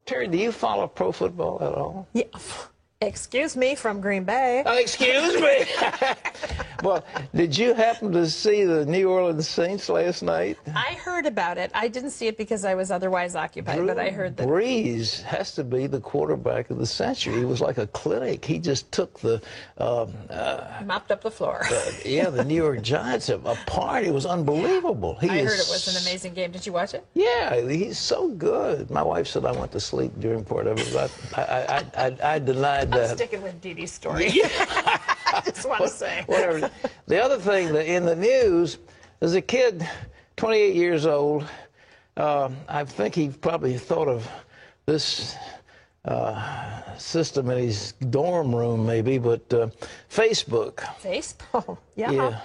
Terry, do you follow pro football at all? Yeah. Excuse me, from Green Bay. Excuse me. Well, did you happen to see the New Orleans Saints last night? I heard about it. I didn't see it because I was otherwise occupied, but I heard that. Brees has to be the quarterback of the century. He was like a clinic. He just took the mopped up the floor. The New York Giants apart. It was unbelievable. I heard it was an amazing game. Did you watch it? Yeah, he's so good. My wife said I went to sleep during part of it, but I denied that. I'm sticking with Dee Dee's story. I just want to say. Whatever. The other thing that in the news, there's a kid, 28 years old. I think he probably thought of this system in his dorm room, maybe, but Facebook. Facebook? Yeah.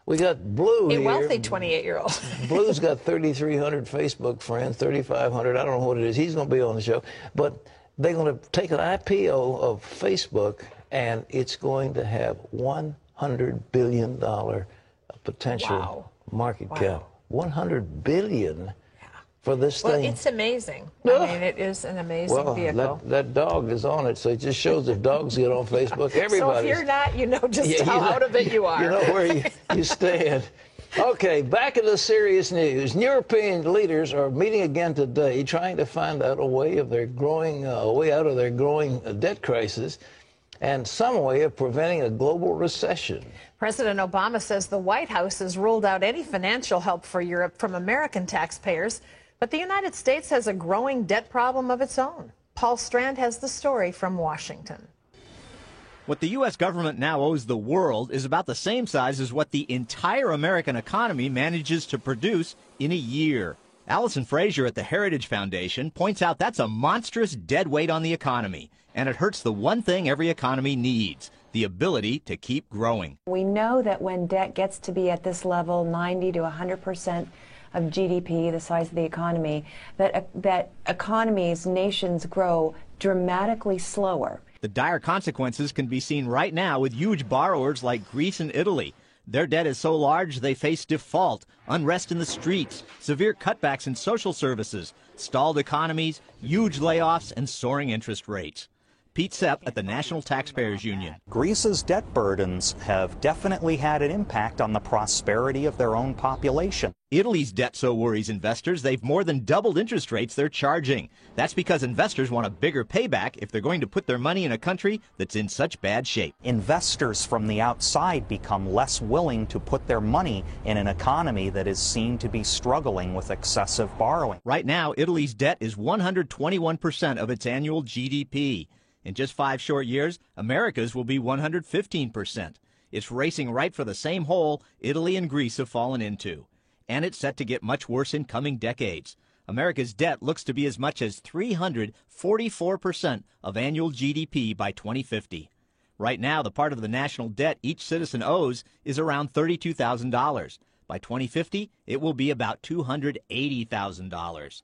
We got Blue here. A wealthy 28-year-old. Blue's got 3,300 Facebook friends, 3,500. I don't know what it is. He's going to be on the show. But they're going to take an IPO of Facebook, and it's going to have $100 billion potential market cap. $100 billion for this thing. Well, it's amazing. I mean, it is an amazing vehicle. That dog is on it, so it just shows if dogs get on Facebook, everybody. So if you're not, you know just how out of it you are. You know where you stand. Okay, back in the serious news. European leaders are meeting again today, trying to find out a way of their growing, way out of their growing debt crisis, and some way of preventing a global recession. President Obama says the White House has ruled out any financial help for Europe from American taxpayers, but the United States has a growing debt problem of its own. Paul Strand has the story from Washington. What the U.S. government now owes the world is about the same size as what the entire American economy manages to produce in a year. Allison Frazier at the Heritage Foundation points out that's a monstrous dead weight on the economy, and it hurts the one thing every economy needs, the ability to keep growing. We know that when debt gets to be at this level, 90 to 100% of GDP, the size of the economy, that economies, nations grow dramatically slower. The dire consequences can be seen right now with huge borrowers like Greece and Italy. Their debt is so large they face default, unrest in the streets, severe cutbacks in social services, stalled economies, huge layoffs, and soaring interest rates. Pete Sepp at the National Taxpayers Union. Greece's debt burdens have definitely had an impact on the prosperity of their own population. Italy's debt so worries investors they've more than doubled interest rates they're charging. That's because investors want a bigger payback if they're going to put their money in a country that's in such bad shape. Investors from the outside become less willing to put their money in an economy that is seen to be struggling with excessive borrowing. Right now, Italy's debt is 121% of its annual GDP. In just 5 short years, America's will be 115%. It's racing right for the same hole Italy and Greece have fallen into. And it's set to get much worse in coming decades. America's debt looks to be as much as 344% of annual GDP by 2050. Right now, the part of the national debt each citizen owes is around $32,000. By 2050, it will be about $280,000.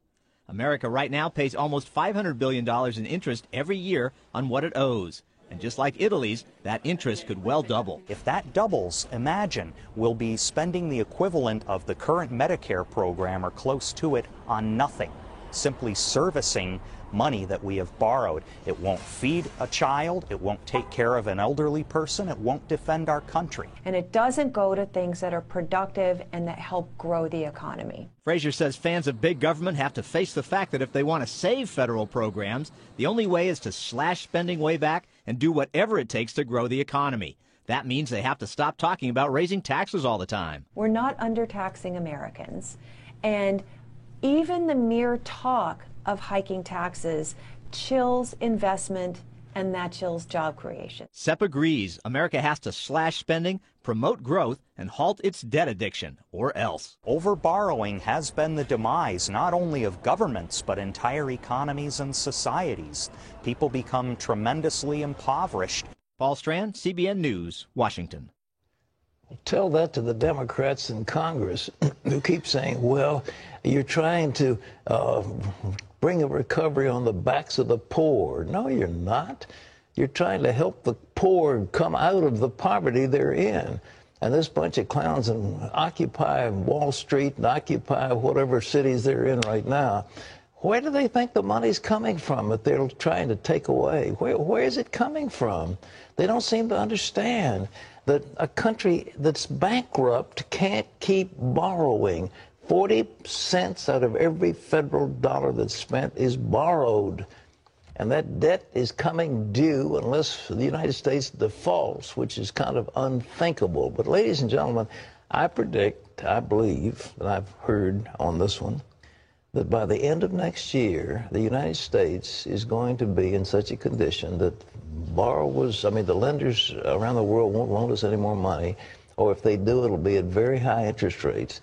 America right now pays almost $500 billion in interest every year on what it owes. And just like Italy's, that interest could well double. If that doubles, imagine we'll be spending the equivalent of the current Medicare program or close to it on nothing, simply servicing money that we have borrowed. It won't feed a child, it won't take care of an elderly person, it won't defend our country. And it doesn't go to things that are productive and that help grow the economy. Frazier says fans of big government have to face the fact that if they want to save federal programs, the only way is to slash spending way back and do whatever it takes to grow the economy. That means they have to stop talking about raising taxes all the time. We're not undertaxing Americans, and even the mere talk of hiking taxes chills investment, and that chills job creation. Sepp agrees America has to slash spending, promote growth, and halt its debt addiction, or else. Overborrowing has been the demise not only of governments, but entire economies and societies. People become tremendously impoverished. Paul Strand, CBN News, Washington. Tell that to the Democrats in Congress who keep saying, well, you're trying to bring a recovery on the backs of the poor. No, you're not. You're trying to help the poor come out of the poverty they're in. And this bunch of clowns in Occupy Wall Street and Occupy whatever cities they're in right now, Where do they think the money's coming from that they're trying to take away? Where is it coming from? They don't seem to understand that a country that's bankrupt can't keep borrowing. 40 cents out of every federal dollar that's spent is borrowed. And that debt is coming due unless the United States defaults, which is kind of unthinkable. But ladies and gentlemen, I predict, I believe, and I've heard on this one, that by the end of next year, the United States is going to be in such a condition that borrowers, the lenders around the world won't loan us any more money, or if they do, it'll be at very high interest rates.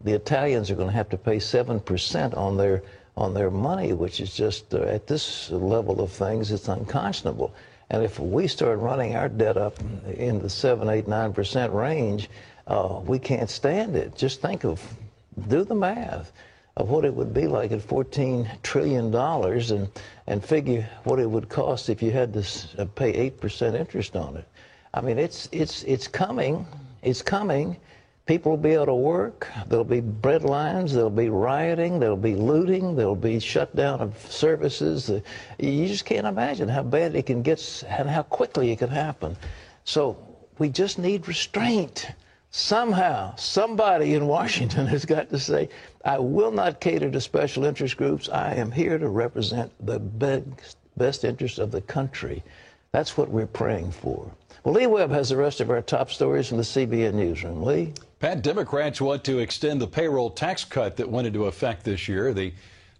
The Italians are going to have to pay 7% on their money, which is just, at this level of things, it's unconscionable. And if we start running our debt up in the 7, 8, 9% range, we can't stand it. Just do the math of what it would be like at $14 trillion and figure what it would cost if you had to pay 8% interest on it. I mean, it's coming. It's coming. People will be able to work. There'll be bread lines. There'll be rioting. There'll be looting. There'll be shutdown of services. You just can't imagine how bad it can get and how quickly it can happen. So we just need restraint. Somehow, somebody in Washington has got to say, I will not cater to special interest groups. I am here to represent the best interest of the country. That's what we're praying for. Well, Lee Webb has the rest of our top stories from the CBN Newsroom. Lee? Pat, Democrats want to extend the payroll tax cut that went into effect this year. The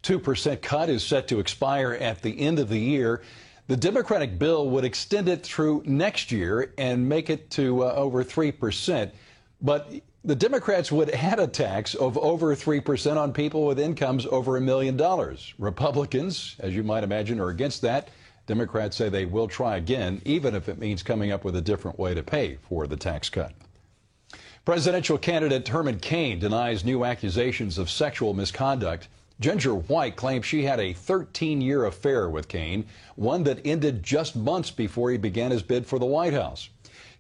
2% cut is set to expire at the end of the year. The Democratic bill would extend it through next year and make it to over 3%. But the Democrats would add a tax of over 3% on people with incomes over $1 million. Republicans, as you might imagine, are against that. Democrats say they will try again, even if it means coming up with a different way to pay for the tax cut. Presidential candidate Herman Cain denies new accusations of sexual misconduct. Ginger White claims she had a 13-year affair with Cain, one that ended just months before he began his bid for the White House.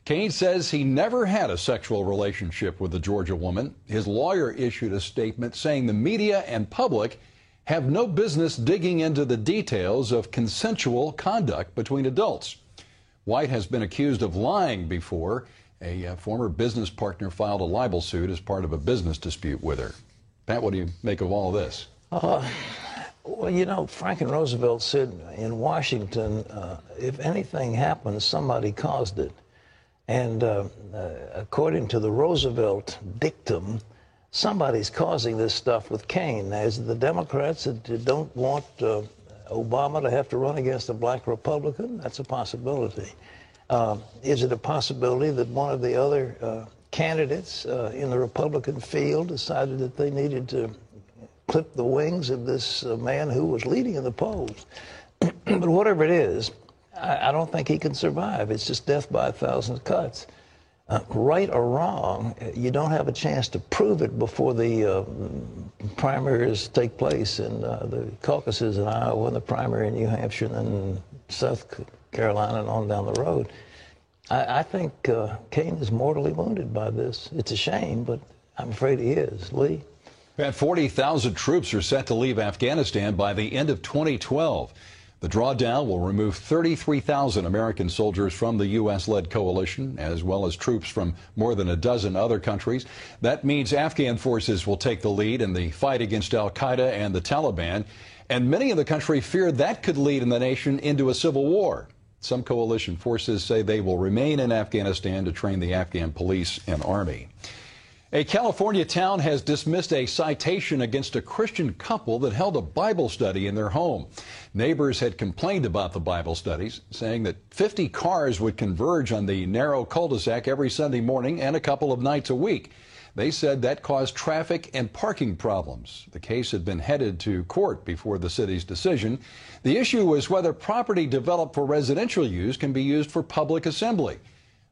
Cain says he never had a sexual relationship with the Georgia woman. His lawyer issued a statement saying the media and public have no business digging into the details of consensual conduct between adults. White has been accused of lying before. A former business partner filed a libel suit as part of a business dispute with her. Pat, what do you make of all this? Well, you know, Franklin Roosevelt said in Washington, if anything happens, somebody caused it. And according to the Roosevelt dictum, somebody's causing this stuff with Cain. As the Democrats that don't want Obama to have to run against a black Republican, that's a possibility. Is it a possibility that one of the other candidates in the Republican field decided that they needed to clip the wings of this man who was leading in the polls? But whatever it is, I don't think he can survive. It's just death by 1,000 cuts. Right or wrong, you don't have a chance to prove it before the primaries take place in the caucuses in Iowa and the primary in New Hampshire and then South Carolina and on down the road. I think Cain is mortally wounded by this. It's a shame, but I'm afraid he is. Lee? Pat, 40,000 troops are set to leave Afghanistan by the end of 2012. The drawdown will remove 33,000 American soldiers from the U.S.-led coalition, as well as troops from more than a dozen other countries. That means Afghan forces will take the lead in the fight against al-Qaeda and the Taliban. And many in the country fear that could lead in the nation into a civil war. Some coalition forces say they will remain in Afghanistan to train the Afghan police and army. A California town has dismissed a citation against a Christian couple that held a Bible study in their home. Neighbors had complained about the Bible studies, saying that 50 cars would converge on the narrow cul-de-sac every Sunday morning and a couple of nights a week. They said that caused traffic and parking problems. The case had been headed to court before the city's decision. The issue was whether property developed for residential use can be used for public assembly.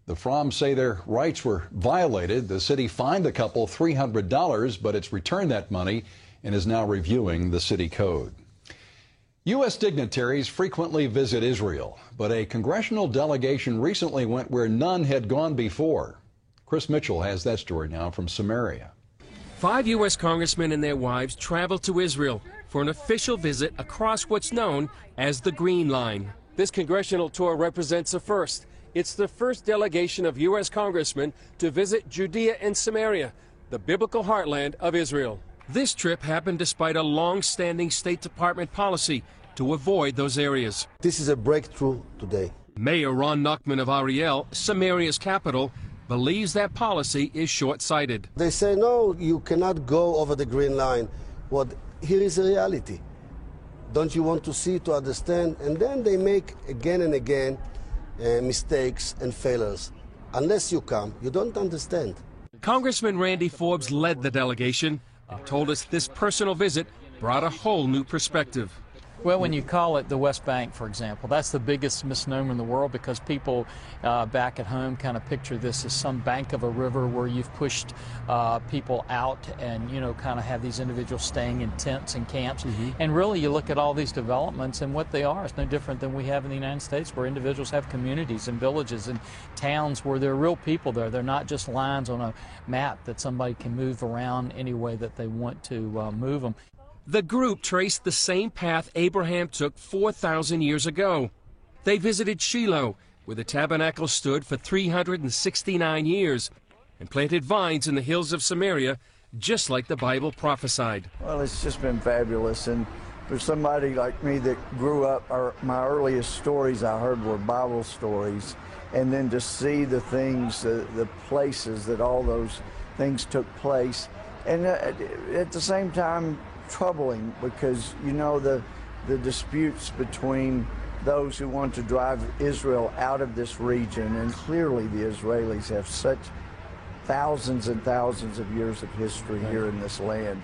The Froms say their rights were violated. The city fined the couple $300, but it's returned that money and is now reviewing the city code. U.S. dignitaries frequently visit Israel, but a congressional delegation recently went where none had gone before. Chris Mitchell has that story now from Samaria. 5 U.S. congressmen and their wives traveled to Israel for an official visit across what's known as the Green Line. This congressional tour represents a first. It's the first delegation of U.S. congressmen to visit Judea and Samaria, the biblical heartland of Israel. This trip happened despite a long-standing State Department policy to avoid those areas. This is a breakthrough today. Mayor Ron Nachman of Ariel, Samaria's capital, believes that policy is short-sighted. They say, no, you cannot go over the Green Line. Well, here is the reality. Don't you want to see, to understand? And then they make again and again mistakes and failures. Unless you come, you don't understand. Congressman Randy Forbes led the delegation and told us this personal visit brought a whole new perspective. Well, when you call it the West Bank, for example, that's the biggest misnomer in the world, because people back at home kind of picture this as some bank of a river where you've pushed people out and, you know, kind of have these individuals staying in tents and camps. And really, you look at all these developments and what they are. It's no different than we have in the United States, where individuals have communities and villages and towns where there are real people there. They're not just lines on a map that somebody can move around any way that they want to move them. The group traced the same path Abraham took 4,000 years ago. They visited Shiloh, where the tabernacle stood for 369 years, and planted vines in the hills of Samaria, just like the Bible prophesied. Well, it's just been fabulous, and for somebody like me that grew up, my earliest stories I heard were Bible stories, and then to see the things, the places that all those things took place, and at the same time, troubling, because you know the disputes between those who want to drive Israel out of this region, and clearly the Israelis have such thousands and thousands of years of history here in this land.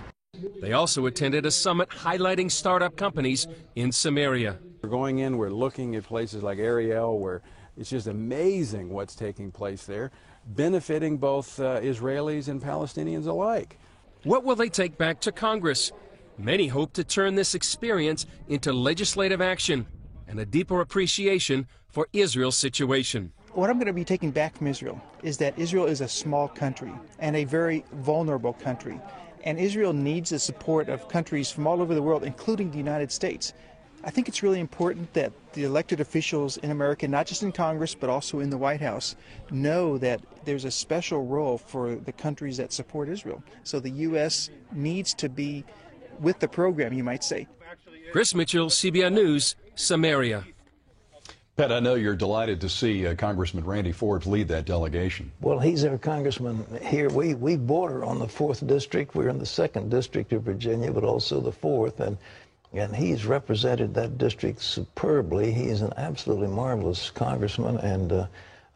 They also attended a summit highlighting startup companies in Samaria. We're going in, we're looking at places like Ariel, where it's just amazing what's taking place there, benefiting both Israelis and Palestinians alike. What will they take back to Congress? Many hope to turn this experience into legislative action and a deeper appreciation for Israel's situation. What I'm going to be taking back from Israel is that Israel is a small country and a very vulnerable country. And Israel needs the support of countries from all over the world, including the United States. I think it's really important that the elected officials in America, not just in Congress, but also in the White House, know that there's a special role for the countries that support Israel. So the U.S. needs to be with the program, you might say. Chris Mitchell, CBN News, Samaria. Pat, I know you're delighted to see Congressman Randy Forbes lead that delegation. Well, he's our congressman here. We border on the 4th District. We're in the 2nd District of Virginia, but also the 4th. And he's represented that district superbly. He's an absolutely marvelous congressman, and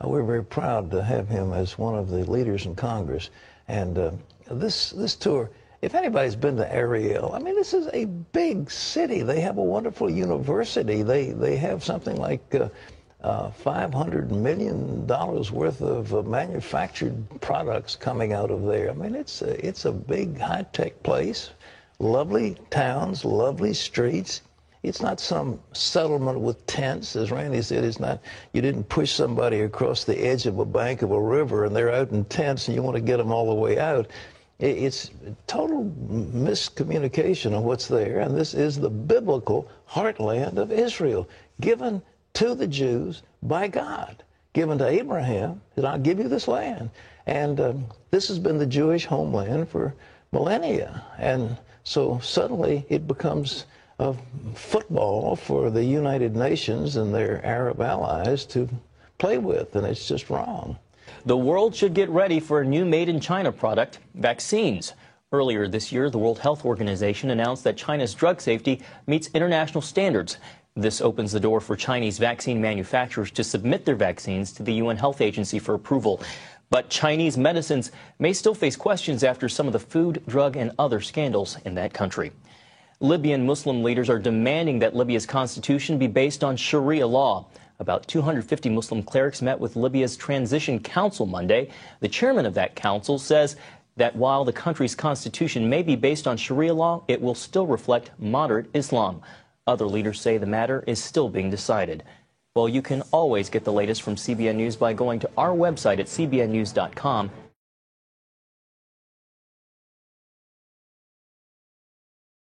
we're very proud to have him as one of the leaders in Congress. And this tour, if anybody's been to Ariel, I mean, this is a big city. They have a wonderful university. They have something like $500 million worth of manufactured products coming out of there. I mean, it's a big high-tech place. Lovely towns, lovely streets. It's not some settlement with tents, as Randy said. It's not, you didn't push somebody across the edge of a bank of a river and they're out in tents and you want to get them all the way out. It's total miscommunication of what's there. And this is the biblical heartland of Israel, given to the Jews by God, given to Abraham, that I'll give you this land. And this has been the Jewish homeland for millennia. And so suddenly it becomes a football for the United Nations and their Arab allies to play with, and it's just wrong. The world should get ready for a new made-in-China product, vaccines. Earlier this year, the World Health Organization announced that China's drug safety meets international standards. This opens the door for Chinese vaccine manufacturers to submit their vaccines to the UN Health Agency for approval. But Chinese medicines may still face questions after some of the food, drug, and other scandals in that country. Libyan Muslim leaders are demanding that Libya's constitution be based on Sharia law. About 250 Muslim clerics met with Libya's Transition Council Monday. The chairman of that council says that while the country's constitution may be based on Sharia law, it will still reflect moderate Islam. Other leaders say the matter is still being decided. Well, you can always get the latest from CBN News by going to our website at cbnnews.com